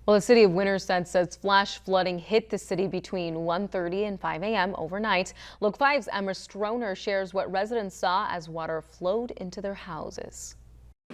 Well, the city of Winterset says flash flooding hit the city between 1:30 and 5 a.m. overnight. Local 5's Emma Stroner shares what residents saw as water flowed into their houses.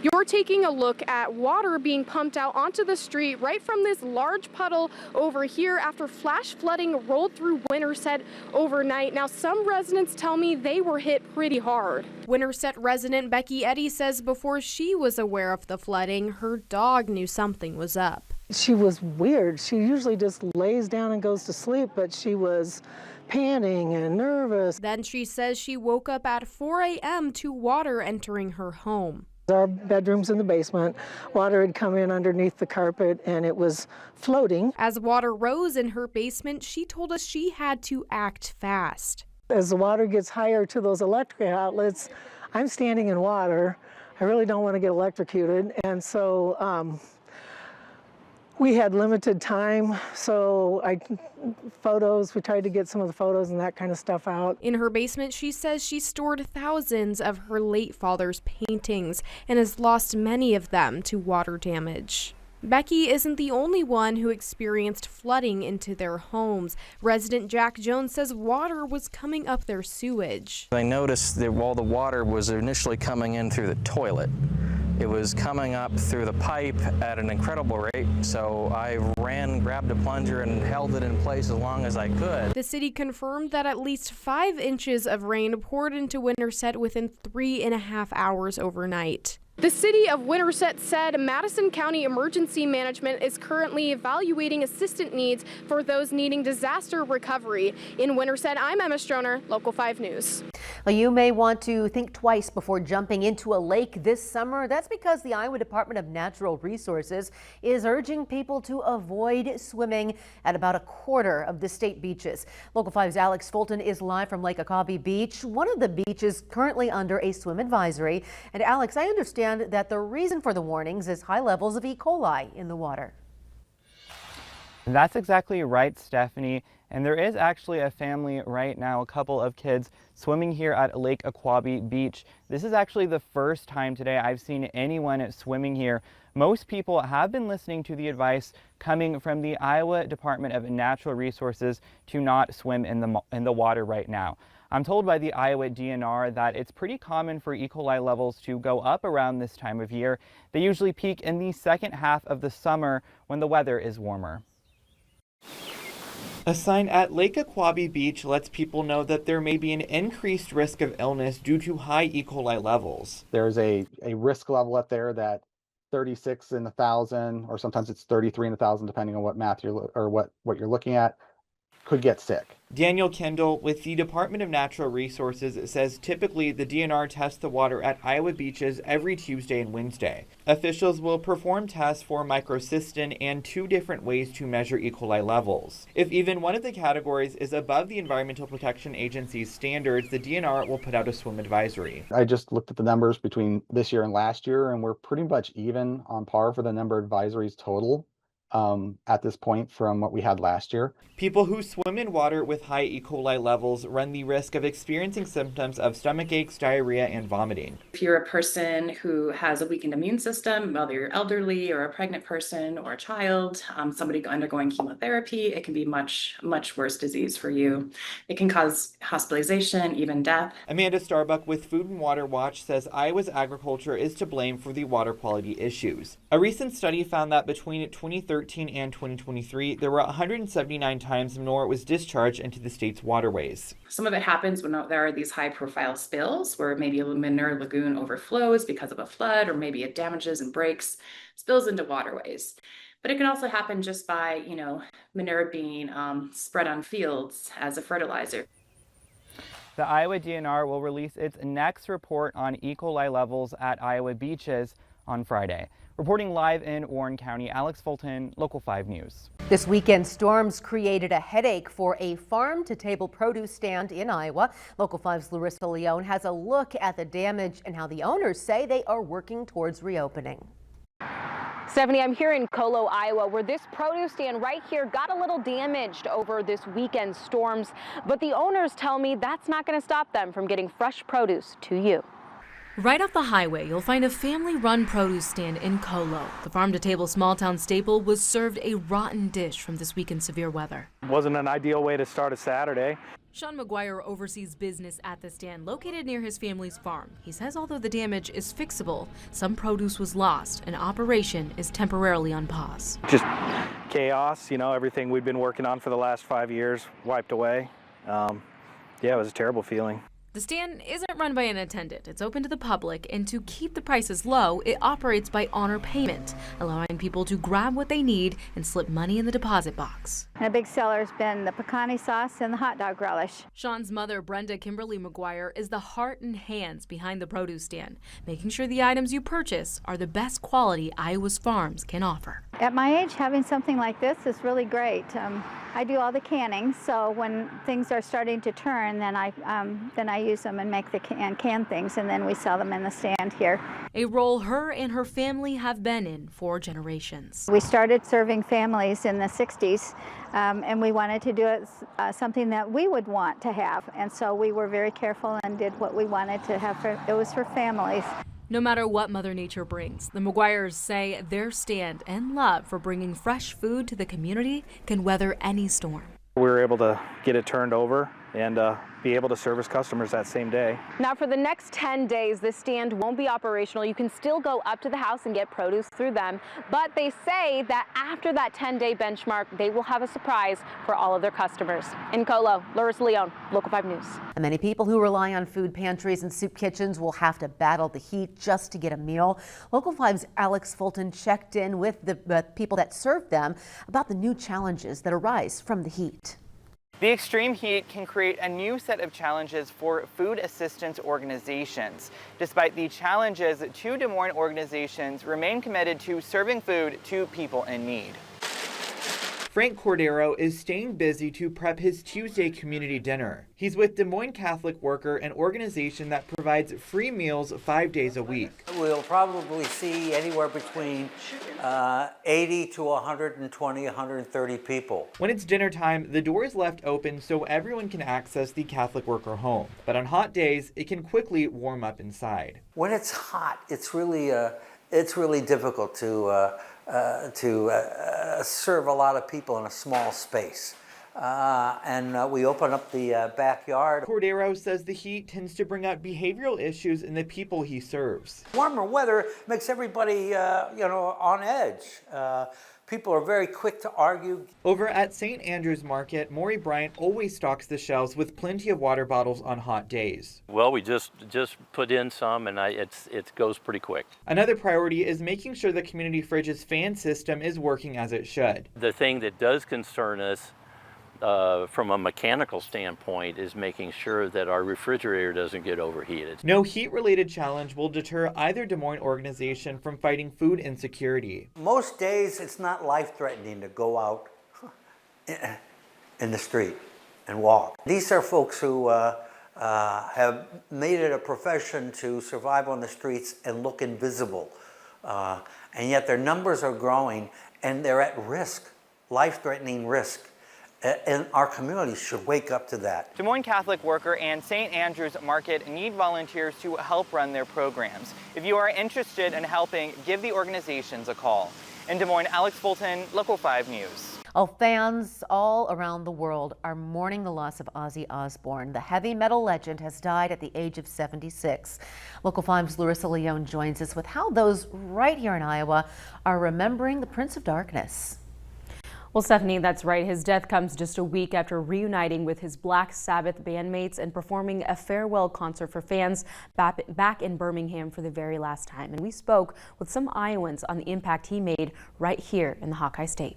You're taking a look at water being pumped out onto the street right from this large puddle over here after flash flooding rolled through Winterset overnight. Now, some residents tell me they were hit pretty hard. Winterset resident Becky Eddy says before she was aware of the flooding, her dog knew something was up. She was weird. She usually just lays down and goes to sleep, but she was panting and nervous. Then she says she woke up at 4 a.m. to water entering her home. Our bedroom's in the basement. Water had come in underneath the carpet and it was floating. As water rose in her basement, she told us she had to act fast. As the water gets higher to those electric outlets, I'm standing in water. I really don't want to get electrocuted. And so we had limited time, so we tried to get some of the photos and that kind of stuff out. In her basement, she says she stored thousands of her late father's paintings and has lost many of them to water damage. Becky isn't the only one who experienced flooding into their homes. Resident Jack Jones says water was coming up their sewage. I noticed that while the water was initially coming in through the toilet, it was coming up through the pipe at an incredible rate, so I ran, grabbed a plunger, and held it in place as long as I could. The city confirmed that at least 5 inches of rain poured into Winterset within 3.5 hours overnight. The city of Winterset said Madison County Emergency Management is currently evaluating assistance needs for those needing disaster recovery. In Winterset, I'm Emma Stroner, Local 5 News. Well, you may want to think twice before jumping into a lake this summer. That's because the Iowa Department of Natural Resources is urging people to avoid swimming at about a quarter of the state beaches. Local 5's Alex Fulton is live from Lake Aquabi Beach, one of the beaches currently under a swim advisory. And Alex, I understand that the reason for the warnings is high levels of E. coli in the water. That's exactly right, Stephanie. And there is actually a family right now, a couple of kids swimming here at Lake Aquabi Beach. This is actually the first time today I've seen anyone swimming here. Most people have been listening to the advice coming from the Iowa Department of Natural Resources to not swim in the water right now. I'm told by the Iowa DNR that it's pretty common for E. coli levels to go up around this time of year. They usually peak in the second half of the summer when the weather is warmer. A sign at Lake Aquabi Beach lets people know that there may be an increased risk of illness due to high E. coli levels. There's a risk level up there that 36 in 1,000, or sometimes it's 33 in 1,000, depending on what math what you're looking at, could get sick. Daniel Kendall with the Department of Natural Resources says typically the DNR tests the water at Iowa beaches every Tuesday and Wednesday. Officials will perform tests for microcystin and 2 different ways to measure E. coli levels. If even one of the categories is above the Environmental Protection Agency's standards, the DNR will put out a swim advisory. I just looked at the numbers between this year and last year, and we're pretty much even on par for the number of advisories total at this point from what we had last year. People who swim in water with high E. coli levels run the risk of experiencing symptoms of stomach aches, diarrhea, and vomiting. If you're a person who has a weakened immune system, whether you're elderly or a pregnant person or a child, somebody undergoing chemotherapy, it can be much worse disease for you. It can cause hospitalization, even death. Amanda Starbuck with Food and Water Watch says Iowa's agriculture is to blame for the water quality issues. A recent study found that between 2013 and 2023, there were 179 times manure was discharged into the state's waterways. Some of it happens when there are these high-profile spills where maybe a manure lagoon overflows because of a flood, or maybe it damages and breaks, spills into waterways. But it can also happen just by, manure being spread on fields as a fertilizer. The Iowa DNR will release its next report on E. coli levels at Iowa beaches on Friday. Reporting live in Warren County, Alex Fulton, Local 5 News. This weekend, storms created a headache for a farm-to-table produce stand in Iowa. Local 5's Larissa Leone has a look at the damage and how the owners say they are working towards reopening. Stephanie, I'm here in Colo, Iowa, where this produce stand right here got a little damaged over this weekend's storms. But the owners tell me that's not going to stop them from getting fresh produce to you. Right off the highway, you'll find a family-run produce stand in Colo. The farm-to-table small-town staple was served a rotten dish from this weekend's severe weather. Wasn't an ideal way to start a Saturday. Sean McGuire oversees business at the stand located near his family's farm. He says although the damage is fixable, some produce was lost and operation is temporarily on pause. Just chaos, you know, everything we've been working on for the last 5 years wiped away. Yeah, it was a terrible feeling. The stand isn't run by an attendant. It's open to the public, and to keep the prices low, it operates by honor payment, allowing people to grab what they need and slip money in the deposit box. And a big seller has been the pecani sauce and the hot dog relish. Sean's mother, Brenda Kimberly McGuire, is the heart and hands behind the produce stand, making sure the items you purchase are the best quality Iowa's farms can offer. At my age, having something like this is really great. I do all the canning, so when things are starting to turn, then I use them and make the can things, and then we sell them in the stand here. A role her and her family have been in for generations. We started serving families in the 60s, and we wanted to do it something that we would want to have, and so we were very careful and did what we wanted to have. It was for families. No matter what Mother Nature brings, the McGuires say their stand and love for bringing fresh food to the community can weather any storm. We were able to get it turned over and be able to service customers that same day. Now for the next 10 days, this stand won't be operational. You can still go up to the house and get produce through them, but they say that after that 10-day benchmark, they will have a surprise for all of their customers. In Colo, Larissa Leone, Local 5 News. And many people who rely on food pantries and soup kitchens will have to battle the heat just to get a meal. Local 5's Alex Fulton checked in with the people that serve them about the new challenges that arise from the heat. The extreme heat can create a new set of challenges for food assistance organizations. Despite the challenges, 2 Des Moines organizations remain committed to serving food to people in need. Frank Cordero is staying busy to prep his Tuesday community dinner. He's with Des Moines Catholic Worker, an organization that provides free meals 5 days a week. We'll probably see anywhere between 80 to 120, 130 people. When it's dinner time, the door is left open so everyone can access the Catholic Worker home. But on hot days, it can quickly warm up inside. When it's hot, it's really difficult to serve a lot of people in a small space. And we open up the backyard. Cordero says the heat tends to bring out behavioral issues in the people he serves. Warmer weather makes everybody, on edge. People are very quick to argue. Over at St. Andrew's Market, Maury Bryant always stocks the shelves with plenty of water bottles on hot days. Well, we just put in some, and it goes pretty quick. Another priority is making sure the community fridge's fan system is working as it should. The thing that does concern us from a mechanical standpoint is making sure that our refrigerator doesn't get overheated. No heat-related challenge will deter either Des Moines organization from fighting food insecurity. Most days it's not life-threatening to go out in the street and walk. These are folks who have made it a profession to survive on the streets and look invisible. And yet their numbers are growing and they're at risk, life-threatening risk. And our community should wake up to that. Des Moines Catholic Worker and St. Andrew's Market need volunteers to help run their programs. If you are interested in helping, give the organizations a call. In Des Moines, Alex Fulton, Local 5 News. Oh, fans all around the world are mourning the loss of Ozzy Osbourne. The heavy metal legend has died at the age of 76. Local 5's Larissa Leone joins us with how those right here in Iowa are remembering the Prince of Darkness. Well, Stephanie, that's right. His death comes just a week after reuniting with his Black Sabbath bandmates and performing a farewell concert for fans back in Birmingham for the very last time. And we spoke with some Iowans on the impact he made right here in the Hawkeye State.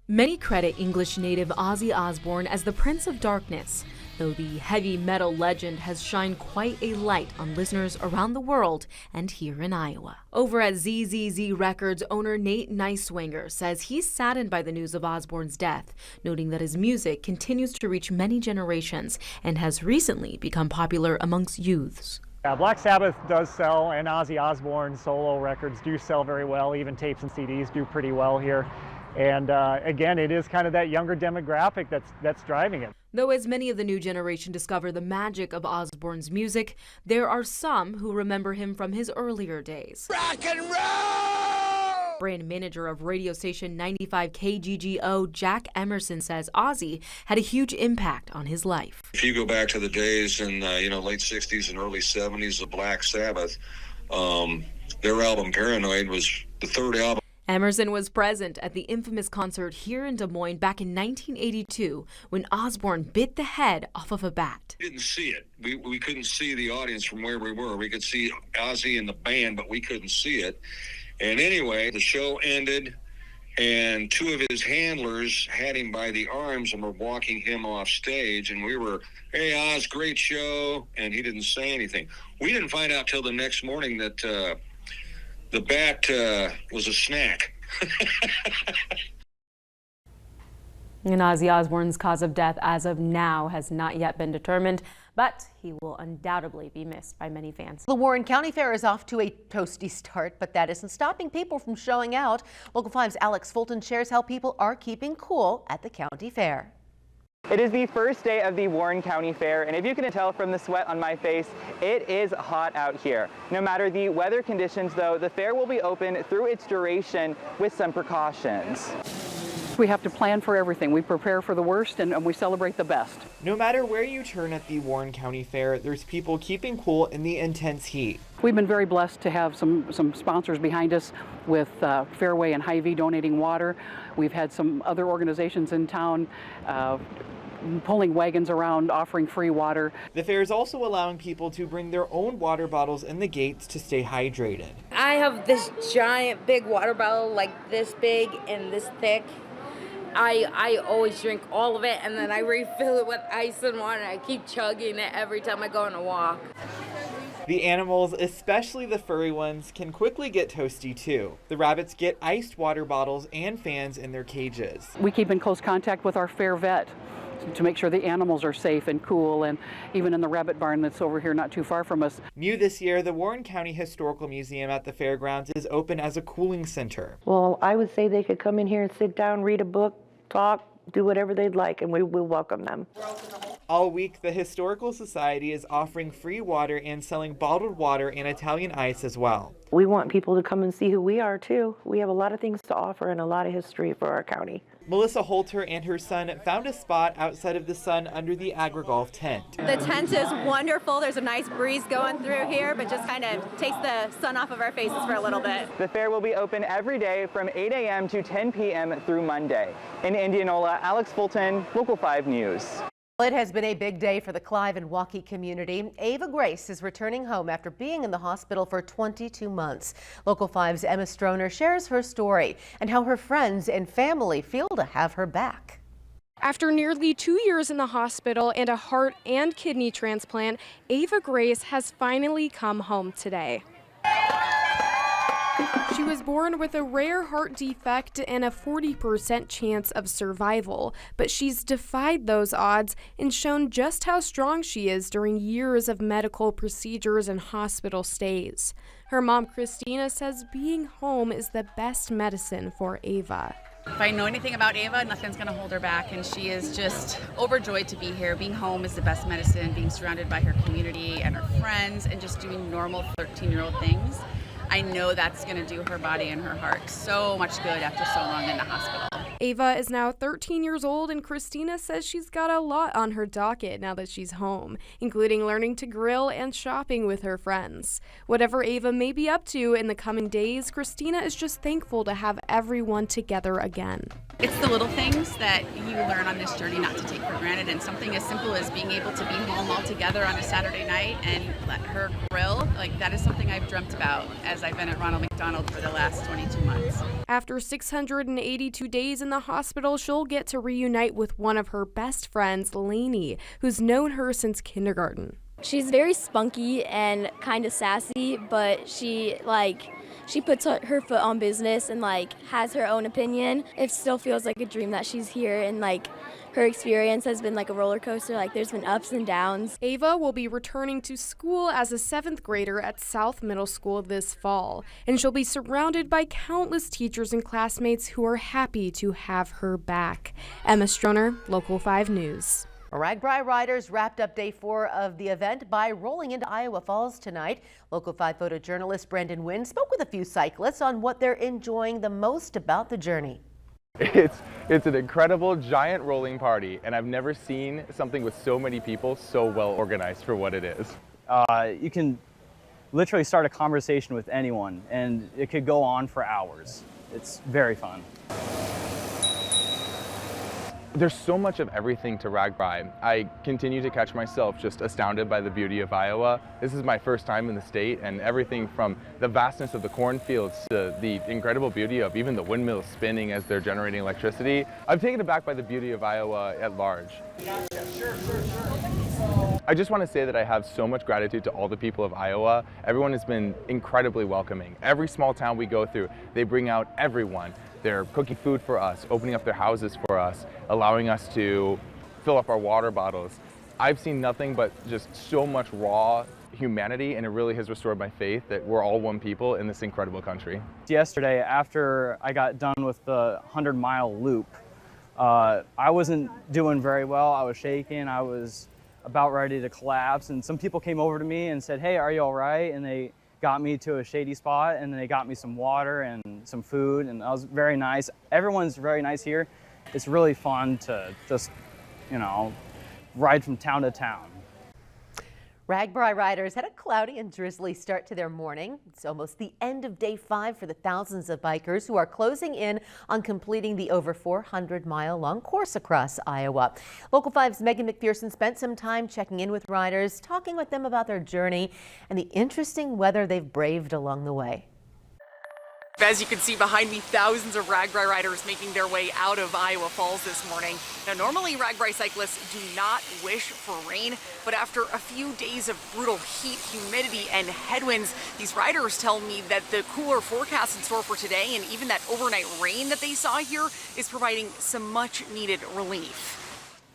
Many credit English native Ozzy Osbourne as the Prince of Darkness, though the heavy metal legend has shined quite a light on listeners around the world and here in Iowa. Over at ZZZ Records, owner Nate Neiswanger says he's saddened by the news of Osbourne's death, noting that his music continues to reach many generations and has recently become popular amongst youths. Yeah, Black Sabbath does sell, and Ozzy Osbourne solo records do sell very well. Even tapes and CDs do pretty well here. And again, it is kind of that younger demographic that's driving it. Though as many of the new generation discover the magic of Osbourne's music, there are some who remember him from his earlier days. Rock and roll! Brand manager of radio station 95 KGGO, Jack Emerson, says Ozzy had a huge impact on his life. If you go back to the days in late 60s and early 70s of Black Sabbath, their album Paranoid was the third album. Emerson was present at the infamous concert here in Des Moines back in 1982 when Osbourne bit the head off of a bat. We didn't see it. We couldn't see the audience from where we were. We could see Ozzy and the band, but we couldn't see it. And anyway, the show ended, and two of his handlers had him by the arms and were walking him off stage. And we were, "Hey, Oz, great show." And he didn't say anything. We didn't find out till the next morning that the bat was a snack. And Ozzy Osbourne's cause of death as of now has not yet been determined, but he will undoubtedly be missed by many fans. The Warren County Fair is off to a toasty start, but that isn't stopping people from showing out. Local 5's Alex Fulton shares how people are keeping cool at the county fair. It is the first day of the Warren County Fair, and if you can tell from the sweat on my face, it is hot out here. No matter the weather conditions, though, the fair will be open through its duration with some precautions. We have to plan for everything. We prepare for the worst and we celebrate the best. No matter where you turn at the Warren County Fair, there's people keeping cool in the intense heat. We've been very blessed to have some sponsors behind us with Fairway and Hy-Vee donating water. We've had some other organizations in town pulling wagons around offering free water. The fair is also allowing people to bring their own water bottles in the gates to stay hydrated. I have this giant big water bottle like this big and this thick. I always drink all of it, and then I refill it with ice and water. I keep chugging it every time I go on a walk. The animals, especially the furry ones, can quickly get toasty too. The rabbits get iced water bottles and fans in their cages. We keep in close contact with our fair vet to make sure the animals are safe and cool, and even in the rabbit barn that's over here not too far from us. New this year, the Warren County Historical Museum at the fairgrounds is open as a cooling center. Well, I would say they could come in here and sit down, read a book, talk, do whatever they'd like, and we will welcome them. All week, the Historical Society is offering free water and selling bottled water and Italian ice as well. We want people to come and see who we are too. We have a lot of things to offer and a lot of history for our county. Melissa Holter and her son found a spot outside of the sun under the AgriGolf tent. The tent is wonderful. There's a nice breeze going through here, but just kind of takes the sun off of our faces for a little bit. The fair will be open every day from 8 a.m. to 10 p.m. through Monday. In Indianola, Alex Fulton, Local 5 News. It has been a big day for the Clive and Waukee community. Ava Grace is returning home after being in the hospital for 22 months. Local 5's Emma Stroner shares her story and how her friends and family feel to have her back. After nearly 2 years in the hospital and a heart and kidney transplant, Ava Grace has finally come home today. She was born with a rare heart defect and a 40% chance of survival, but she's defied those odds and shown just how strong she is during years of medical procedures and hospital stays. Her mom, Christina, says being home is the best medicine for Ava. If I know anything about Ava, nothing's going to hold her back, and she is just overjoyed to be here. Being home is the best medicine, being surrounded by her community and her friends and just doing normal 13-year-old things. I know that's going to do her body and her heart so much good after so long in the hospital. Ava is now 13 years old, and Christina says she's got a lot on her docket now that she's home, including learning to grill and shopping with her friends. Whatever Ava may be up to in the coming days, Christina is just thankful to have everyone together again. It's the little things that you learn on this journey not to take for granted, and something as simple as being able to be home all together on a Saturday night and let her grill, like that is something I've dreamt about as I've been at Ronald McDonald for the last 22 months. After 682 days in the hospital, she'll get to reunite with one of her best friends, Lainey, who's known her since kindergarten. She's very spunky and kind of sassy, but she puts her foot on business and has her own opinion. It still feels like a dream that she's here, and her experience has been like a roller coaster. There's been ups and downs. Ava will be returning to school as a 7th grader at South Middle School this fall, and she'll be surrounded by countless teachers and classmates who are happy to have her back. Emma Stroner, Local 5 News. RAGBRAI riders wrapped up day 4 of the event by rolling into Iowa Falls tonight. Local 5 photojournalist Brandon Wynn spoke with a few cyclists on what they're enjoying the most about the journey. It's an incredible giant rolling party, and I've never seen something with so many people so well organized for what it is. You can literally start a conversation with anyone, and it could go on for hours. It's very fun. There's so much of everything to RAGBRAI. I continue to catch myself just astounded by the beauty of Iowa. This is my first time in the state, and everything from the vastness of the cornfields to the incredible beauty of even the windmills spinning as they're generating electricity. I'm taken aback by the beauty of Iowa at large. I just want to say that I have so much gratitude to all the people of Iowa. Everyone has been incredibly welcoming. Every small town we go through, they bring out everyone. They're cooking food for us, opening up their houses for us, allowing us to fill up our water bottles. I've seen nothing but just so much raw humanity, and it really has restored my faith that we're all one people in this incredible country. Yesterday, after I got done with the 100-mile loop, I wasn't doing very well. I was shaking. I was about ready to collapse, and some people came over to me and said, "Hey, are you all right?" And they got me to a shady spot, and they got me some water and some food, and that was very nice. Everyone's very nice here. It's really fun to just, ride from town to town. RAGBRAI riders had a cloudy and drizzly start to their morning. It's almost the end of day 5 for the thousands of bikers who are closing in on completing the over 400-mile-long course across Iowa. Local 5's Megan McPherson spent some time checking in with riders, talking with them about their journey and the interesting weather they've braved along the way. As you can see behind me, thousands of RAGBRAI riders making their way out of Iowa Falls this morning. Now, normally RAGBRAI cyclists do not wish for rain, but after a few days of brutal heat, humidity, and headwinds, these riders tell me that the cooler forecast in store for today and even that overnight rain that they saw here is providing some much needed relief.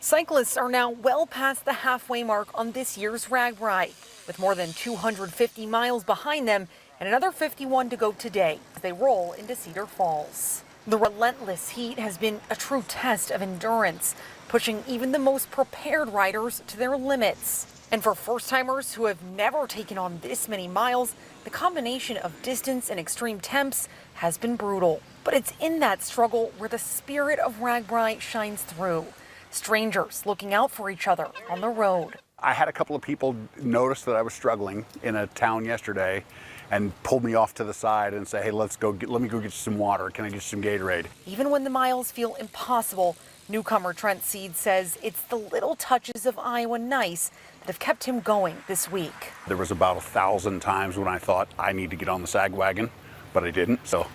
Cyclists are now well past the halfway mark on this year's RAGBRAI, with more than 250 miles behind them and another 51 to go today as they roll into Cedar Falls. The relentless heat has been a true test of endurance, pushing even the most prepared riders to their limits. And for first-timers who have never taken on this many miles, the combination of distance and extreme temps has been brutal. But it's in that struggle where the spirit of RAGBRAI shines through. Strangers looking out for each other on the road. I had a couple of people notice that I was struggling in a town yesterday and pulled me off to the side and say, "Hey, let me go get you some water. Can I get you some Gatorade?" Even when the miles feel impossible, newcomer Trent Seed says it's the little touches of Iowa nice that have kept him going this week. There was about 1,000 times when I thought I need to get on the sag wagon, but I didn't. So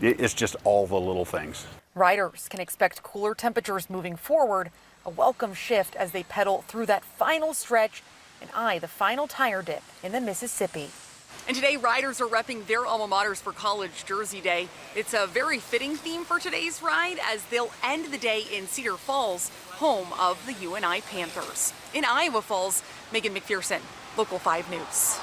it's just all the little things. Riders can expect cooler temperatures moving forward, a welcome shift as they pedal through that final stretch and eye the final tire dip in the Mississippi. And today, riders are repping their alma maters for College Jersey Day. It's a very fitting theme for today's ride as they'll end the day in Cedar Falls, home of the UNI Panthers. In Iowa Falls, Megan McPherson, Local 5 News.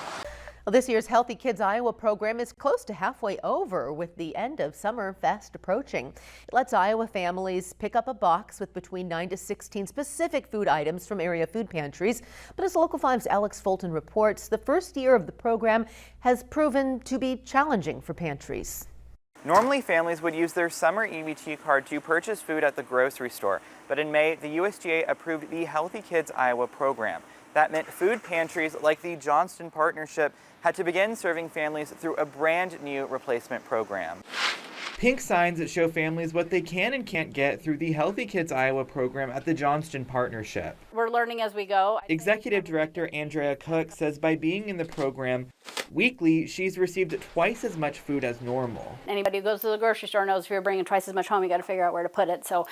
Well, this year's Healthy Kids Iowa program is close to halfway over with the end of summer fast approaching. It lets Iowa families pick up a box with between 9 to 16 specific food items from area food pantries. But as Local 5's Alex Fulton reports, the first year of the program has proven to be challenging for pantries. Normally, families would use their summer EBT card to purchase food at the grocery store. But in May, the USDA approved the Healthy Kids Iowa program. That meant food pantries like the Johnston Partnership had to begin serving families through a brand new replacement program. Pink signs that show families what they can and can't get through the Healthy Kids Iowa program at the Johnston Partnership. We're learning as we go. Executive Director Andrea Cook says by being in the program, Weekly, she's received twice as much food as normal. Anybody who goes to the grocery store knows if you're bringing twice as much home, you got to figure out where to put it. So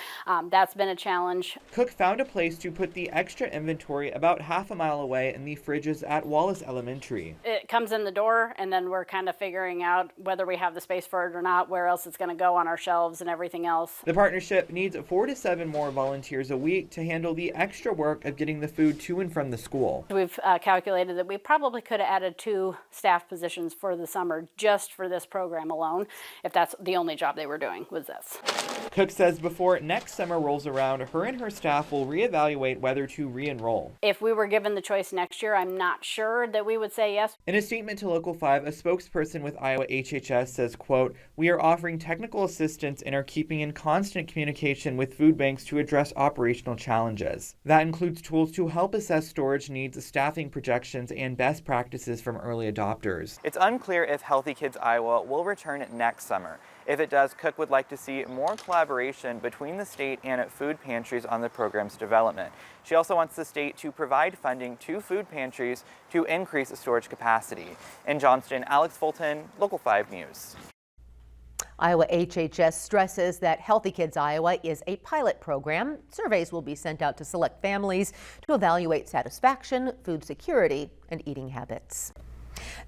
that's been a challenge. Cook found a place to put the extra inventory about half a mile away in the fridges at Wallace Elementary. It comes in the door, and then we're kind of figuring out whether we have the space for it or not, where else it's going to go on our shelves and everything else. The partnership needs 4 to 7 more volunteers a week to handle the extra work of getting the food to and from the school. We've calculated that we probably could have added 2 staff positions for the summer just for this program alone, if that's the only job they were doing was this. Cook says before next summer rolls around, her and her staff will reevaluate whether to re-enroll. If we were given the choice next year, I'm not sure that we would say yes. In a statement to Local 5, a spokesperson with Iowa HHS says, quote, "We are offering technical assistance and are keeping in constant communication with food banks to address operational challenges. That includes tools to help assess storage needs, staffing projections, and best practices from early adopters." It's unclear if Healthy Kids Iowa will return next summer. If it does, Cook would like to see more collaboration between the state and food pantries on the program's development. She also wants the state to provide funding to food pantries to increase storage capacity. In Johnston, Alex Fulton, Local 5 News. Iowa HHS stresses that Healthy Kids Iowa is a pilot program. Surveys will be sent out to select families to evaluate satisfaction, food security, and eating habits.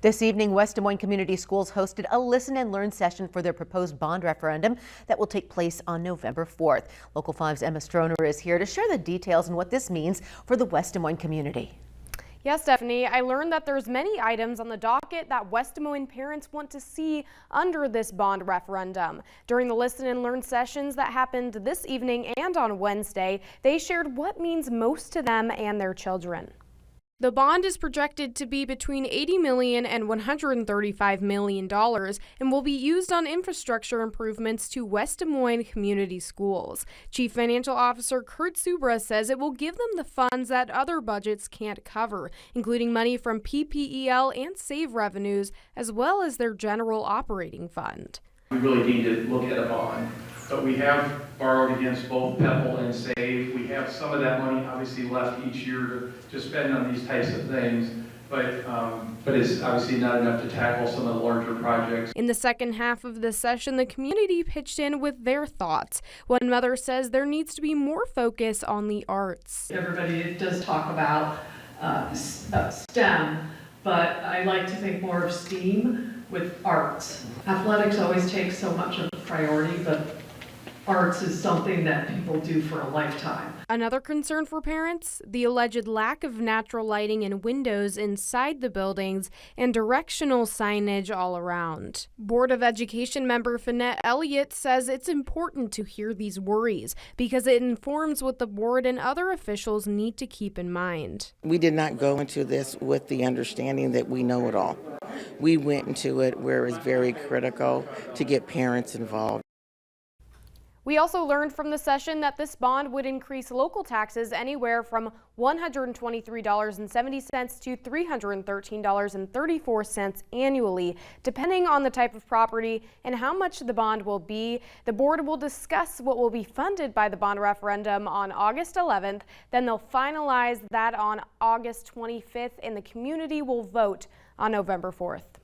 This evening, West Des Moines Community Schools hosted a listen and learn session for their proposed bond referendum that will take place on November 4th. Local 5's Emma Stroner is here to share the details and what this means for the West Des Moines community. Yes, Stephanie, I learned that there's many items on the docket that West Des Moines parents want to see under this bond referendum. During the listen and learn sessions that happened this evening and on Wednesday, they shared what means most to them and their children. The bond is projected to be between $80 million and $135 million and will be used on infrastructure improvements to West Des Moines community schools. Chief Financial Officer Kurt Subra says it will give them the funds that other budgets can't cover, including money from PPEL and SAVE revenues, as well as their general operating fund. We really need to look at a bond, but we have borrowed against both PEPL and SAVE. We have some of that money obviously left each year to spend on these types of things, but it's obviously not enough to tackle some of the larger projects. In the second half of the session, the community pitched in with their thoughts. One mother says there needs to be more focus on the arts. Everybody does talk about STEM, but I like to think more of STEAM with arts. Athletics always takes so much of the priority, but arts is something that people do for a lifetime. Another concern for parents, the alleged lack of natural lighting and windows inside the buildings and directional signage all around. Board of Education member Finette Elliott says it's important to hear these worries because it informs what the board and other officials need to keep in mind. We did not go into this with the understanding that we know it all. We went into it where it's very critical to get parents involved. We also learned from the session that this bond would increase local taxes anywhere from $123.70 to $313.34 annually, depending on the type of property and how much the bond will be. The board will discuss what will be funded by the bond referendum on August 11th. Then they'll finalize that on August 25th, and the community will vote on November 4th.